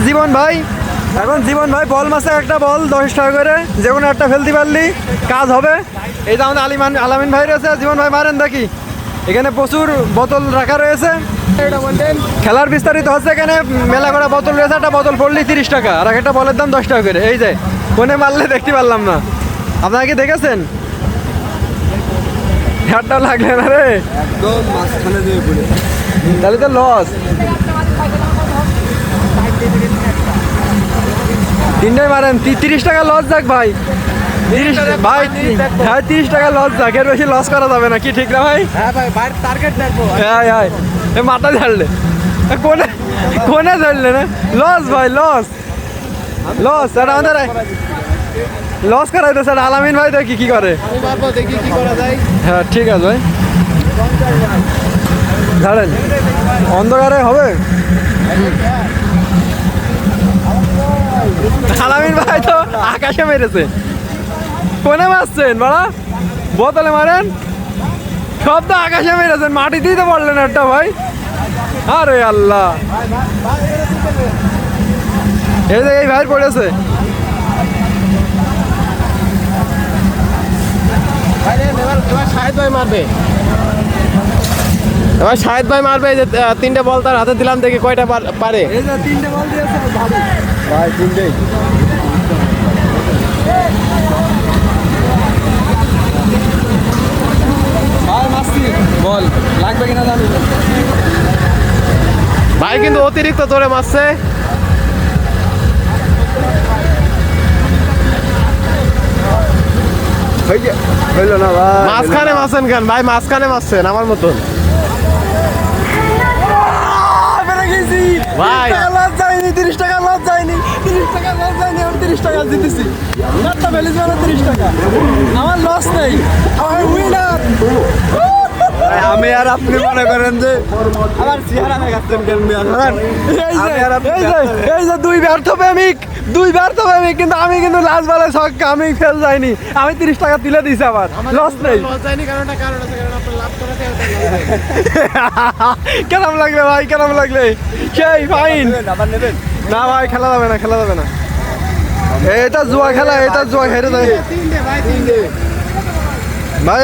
জীবন ভাই, এখন জীবন ভাই বল মাছে একটা বল 10 টাকা করে, যে কোনো একটা ফেলতে পারলি কাজ হবে। এই যে আমাদের আলামিন ভাই রয়েছে, জীবন ভাই মারেন দেখি। এখানে প্রচুর বোতল রাখা রয়েছে। খেলার বিস্তারিত হচ্ছে, এখানে মেলা করা বোতল রয়েছে, একটা বোতল পড়লি 30 টাকা, আর একটা বলের দাম 10 টাকা করে। এই যে কোনে মারলে দেখতে পারলাম না, আপনারা কি দেখেছেন? হাতটা লাগলে না রে, তাহলে তো লস। তিনটাই মারেন, 30 টাকা লস যাক ভাই। 30 ভাই, হ্যাঁ 30 টাকা লস যাক, এর বেশি লস করা যাবে না, কি ঠিক না ভাই? হ্যাঁ ভাই, বাইরে টার্গেট দেখবো। হ্যাঁ হ্যাঁ, এ মাথা ঝাড়লে, কোনে কোনে ঝাড়লে না, লস ভাই, লস লস। আর আমাদের লস করাইতে স্যার আলামিন ভাই দেখি কি করে। আমি পারবো, দেখি কি করা যায়। হ্যাঁ ঠিক আছে ভাই, ঝাড়েন, অন্ধকারে হবে। আলামিন ভাই তো আকাশে মেরেছে, কোনে মারছেন বাড়া, বোতলে মারেন, সব তো আকাশে মেরেছেন, মাটিতেই তো পড়লেন একটা ভাই। আরে আল্লাহ, এই যে এই ভাই পড়েছে। এবার শাহেদ ভাই মারবে, এবার শাহেদ ভাই মারবে। এই যে 3টে বল তার হাতে দিলাম, দেখি কয়টা পারে। এই যে 3টে বল দিয়েছে ভালো ভাই, 3টেই। বল লাগবে কিনা জানি না। ভাই কিন্তু অতিরিক্ত জোরে মারছে। হইল না ভাই, মাঝখানে মারছেন কেন ভাই? মাঝখানে মারছেন আমার মতন ভাই। লস যায়নি, 30 টাকা লস যায়নি, 30 টাকা লস যায়নি, আমি 30 টাকা জিতেছি। একটা ভ্যালিজ মানে 30 টাকা, আমার লস নেই, আমার উইনার। আমি আর আপনি মনে করেন যে আমার চেহারা দেখাচ্ছেন কেন? এই যে দুই ব্যর্থ প্রেমিক, কিন্তু আমি কিন্তু লাস্ট বেলায় ছক্কা, আমি ফেল যাইনি, আমি 30 টাকা তুলে দিয়েছি, আবার লস নেই। কেমন লাগলে ভাই, কেমন লাগলে? সেই ফাইন না ভাই, খেলা যাবে না, খেলা যাবে না, এটা জুয়া খেলা, এটা জুয়া হেরে যায় ভাই।